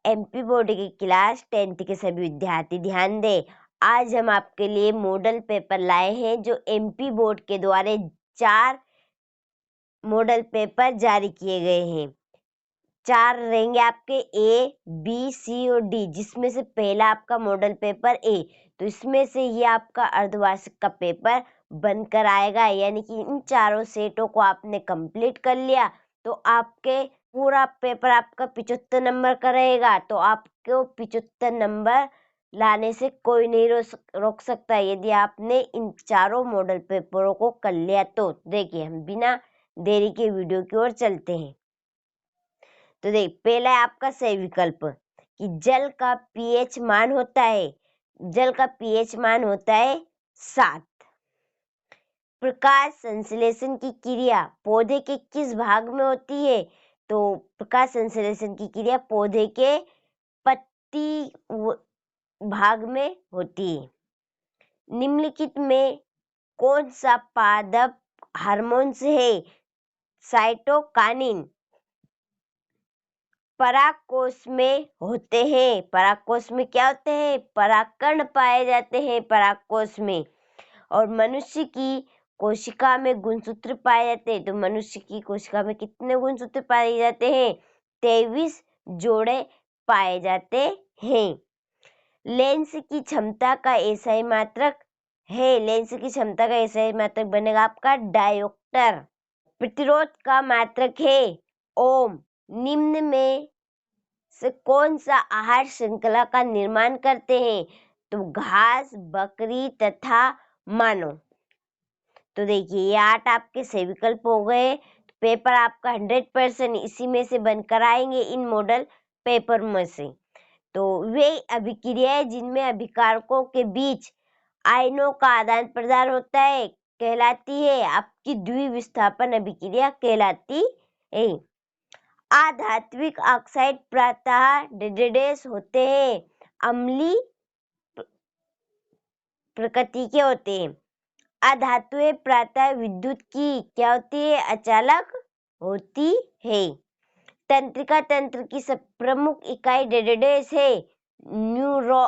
MP board की class 10th के सभी विद्यार्थी ध्यान दें। आज हम आपके लिए मॉडल पेपर लाए हैं जो एमपी बोर्ड के द्वारा 4 मॉडल पेपर जारी किए गए हैं। 4 रहेंगे आपके ए, बी, सी और डी, जिसमें से पहला आपका मॉडल पेपर ए। तो इसमें से ये आपका अर्धवार्षिक का पेपर बनकर आएगा, यानी कि इन चारों सेटों को आपने कंप्लीट कर लिया तो आपके पूरा पेपर आपका 75 नंबर का रहेगा। तो आपको 75 नंबर लाने से कोई नहीं रोक सकता यदि आपने इन चारों मॉडल पेपरों को कर लिया। तो देखिए, हम बिना देरी के वीडियो की ओर चलते हैं। तो देख, पहला है आपका सही विकल्प कि जल का पीएच मान होता है, जल का पीएच मान होता है 7। प्रकाश संश्लेषण की क्रिया पौधे के किस भाग में होती है? तो प्रकाश संश्लेषण की क्रिया पौधे के पत्ती भाग में होती है। निम्नलिखित में कौन सा पादप हार्मोन्स है? साइटोकाइनिन परागकोश में होते हैं। परागकोश में क्या होते हैं? परागकण पाए जाते हैं परागकोश में। और मनुष्य की कोशिका में गुणसूत्र पाए जाते हैं। तो मनुष्य की कोशिका में कितने गुणसूत्र पाए जाते हैं? 23 जोड़े पाए जाते हैं। लेंस की क्षमता का एसआई मात्रक है, लेंस की क्षमता का एसआई मात्रक बनेगा आपका डायोप्टर। प्रतिरोध का मात्रक है ओम। निम्न में से कौन सा आहार श्रृंखला का निर्माण करते हैं? तो घास, बकरी तथा मानव। तो देखिए, ये 8 आपके सही विकल्प हो गए। पेपर आपका 100% इसी में से बनकर आएंगे, इन मॉडल पेपर में से। तो वे अभिक्रियाएं जिनमें अभिकारकों के बीच आयनों का आदान प्रदान होता है कहलाती है आपकी द्विविस्थापन अभिक्रिया कहलाती है। अधात्विक ऑक्साइड प्रायतः डेडेस होते हैं, अम्लीय प्रकृति के होते हैं। अधातुएं प्रायतः विद्युत की क्या होती है? अचालक होती है। तंत्रिका तंत्र की सब प्रमुख इकाई डेडेस है, न्यूरॉन।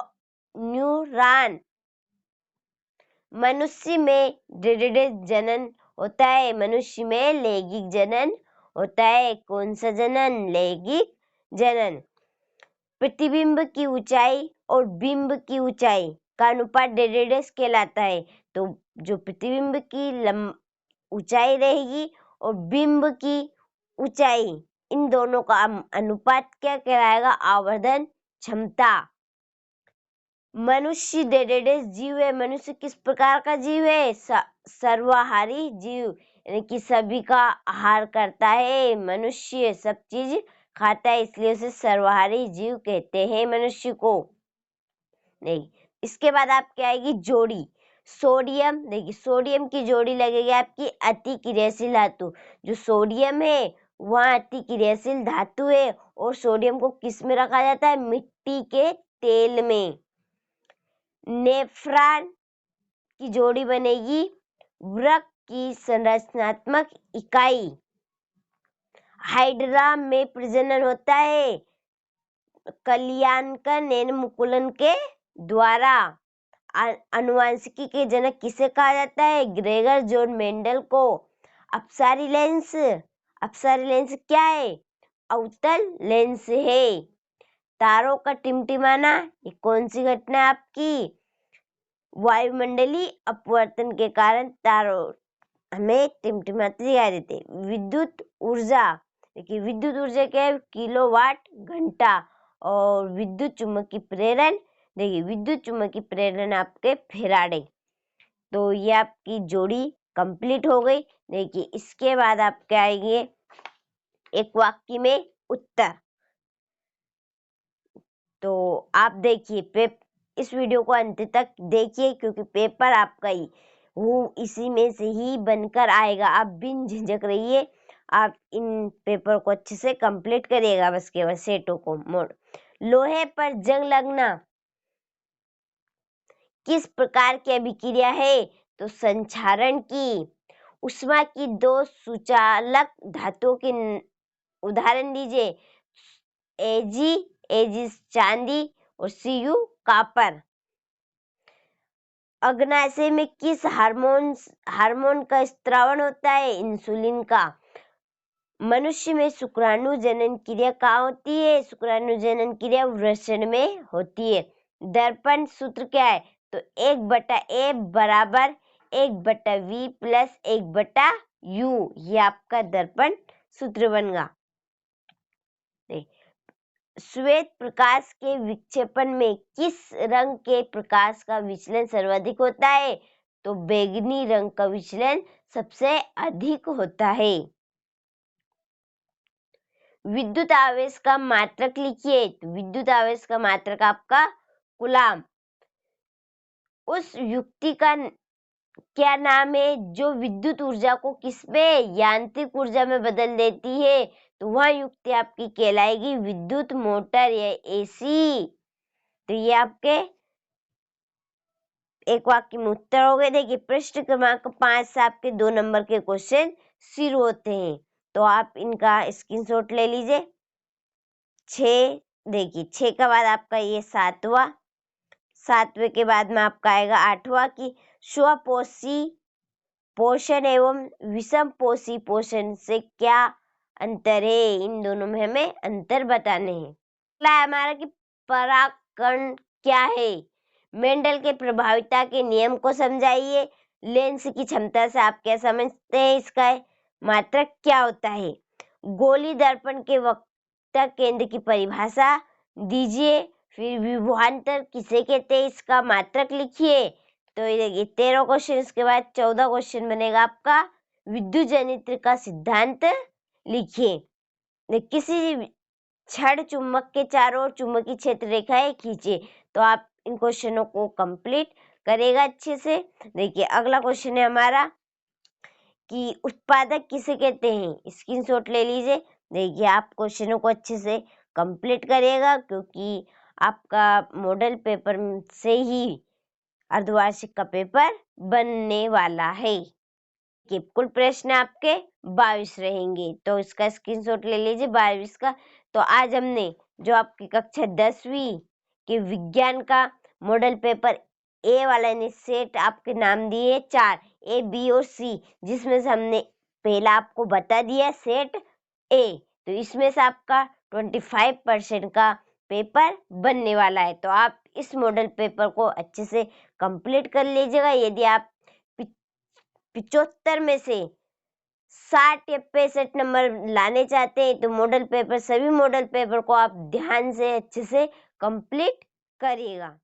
मनुष्य में डेडेस जनन होता है, मनुष्य में लैंगिक जनन होता है। कौन सा जनन? लैंगिक जनन। प्रतिबिंब की ऊंचाई और बिंब की ऊंचाई का अनुपात डेडेस कहलाता है। तो जो प्रतिबिंब की ऊंचाई रहेगी और बिंब की ऊंचाई, इन दोनों का अनुपात क्या कहलाएगा? आवर्धन क्षमता। मनुष्य डेडेस जीव है। मनुष्य किस प्रकार का जीव है? सर्वाहारी जीव, यानी कि सभी का आहार करता है। मनुष्य सब चीज खाता है, इसलिए उसे सर्वाहारी जीव कहते हैं मनुष्य को। नहीं, इसके बाद आपकी आएगी जोड़ी। सोडियम, देखिए सोडियम की जोड़ी लगेगी आपकी अति क्रियाशील धातु। जो सोडियम है वह अति क्रियाशील धातु है और सोडियम को किस में रखा जाता है? मिट्टी के तेल में। नेफ्रॉन की जोड़ी बनेगी वृक्क की संरचनात्मक इकाई। हाइड्रा में प्रजनन होता है कल्याणकन यानी मुकुलन के द्वारा। अनुवांशिकी के जनक किसे कहा जाता है? ग्रेगर जॉन मेंडल को। अपसारी लेंस, अपसारी लेंस क्या है? अवतल लेंस है। तारों का टिमटिमाना, ये कौन सी घटना है आपकी? वायुमंडलीय अपवर्तन के कारण तारों हमें टिमटिमाते दिखाई देते। विद्युत ऊर्जा, देखिए विद्युत ऊर्जा क्या है? किलोवाट घंटा। और विद्युत चुम्बकीय प्रेरण, देखिए विद्युत चुम्बकीय प्रेरण आपके फेराडे। तो ये आपकी जोड़ी कंप्लीट हो गई। देखिए इसके बाद आपके आएंगे एक वाक्य में उत्तर। तो आप देखिए, इस वीडियो को अंत तक देखिए क्योंकि पेपर आपका ही वो इसी में से ही बनकर आएगा। आप बिन झिझक रहिए, आप इन पेपर को अच्छे से कंप्लीट करिएगा, बस केवल सेटों को मोड़। लोहे पर जंग लगना किस प्रकार की अभिक्रिया है? तो संक्षारण की। उष्मा की 2 सुचालक धातुओं के उदाहरण दीजिए। एज इज चांदी और सी यू कापर। अग्नाशय में किस हार्मोन का स्त्रावण होता है? इंसुलिन का। मनुष्य में शुक्राणु जनन क्रिया कहाँ होती है? शुक्राणु जनन क्रिया वृषण में होती है। दर्पण सूत्र क्या है? तो 1/A बराबर 1/V प्लस 1/U, ये आपका दर्पण सूत्र बनेगा। श्वेत प्रकाश के विक्षेपण में किस रंग के प्रकाश का विचलन सर्वाधिक होता है? तो बैंगनी रंग का विचलन सबसे अधिक होता है। विद्युत आवेश का मात्रक लिखिए। तो विद्युत आवेश का मात्रक आपका कूलाम। उस युक्ति का क्या नाम है जो विद्युत ऊर्जा को किसमें? यांत्रिक ऊर्जा में बदल देती है? तो वह युक्ति आपकी कहलाएगी विद्युत मोटर या एसी। तो ये आपके एक वाक्य में उत्तर हो गए। देखिए पृष्ठ क्रमांक 5 से आपके 2 नंबर के क्वेश्चन शुरू होते हैं, तो आप इनका स्क्रीनशॉट ले लीजिए। 6, देखिए 6 के बाद आपका ये 7वां, 7वें के बाद में आपका आएगा 8वां कि स्वपोषी पोषण एवं विषम पोषी पोषण से क्या अंतर है? इन दोनों में हमें अंतर बताने हैं। अगला है हमारा कि परागकण क्या है? मेंडल के प्रभाविता के नियम को समझाइए। लेंस की क्षमता से आप क्या समझते हैं? इसका मात्रक क्या होता है? गोली दर्पण के वक्ता केंद्र की परिभाषा दीजिए। फिर विभवांतर किसे कहते हैं? इसका मात्रक लिखिए। तो ये देखिए 13 क्वेश्चन, इसके बाद 14 क्वेश्चन बनेगा आपका विद्युत जनित्र का सिद्धांत लिखिए। किसी छड़ चुंबक के चारों ओर चुंबकीय क्षेत्र रेखाएं खींचे। तो आप इन क्वेश्चनों को कंप्लीट करेगा अच्छे से। देखिए अगला क्वेश्चन है हमारा कि उत्पादक किसे कहते हैं? स्क्रीनशॉट ले लीजिए। देखिए आप क्वेश्चनों को अच्छे से कंप्लीट करिएगा क्योंकि आपका मॉडल पेपर से ही अर्धवार्षिक का पेपर बनने वाला है। कि कुल प्रश्न आपके 22 रहेंगे, तो इसका स्क्रीनशॉट ले लीजिए 22 का। तो आज हमने जो आपकी कक्षा 10वीं के विज्ञान का मॉडल पेपर ए वाला यानी सेट आपके नाम दिए 4 A, B और C, जिसमें से हमने पहला आपको बता दिया सेट ए। तो इसमें से आपका 25% का पेपर बनने वाला है। तो आप इस मॉडल पेपर को अच्छे से कंप्लीट कर लीजिएगा। यदि आप 75 में से 60 या 65 नंबर लाने चाहते हैं तो सभी मॉडल पेपर को आप ध्यान से अच्छे से कंप्लीट करिएगा।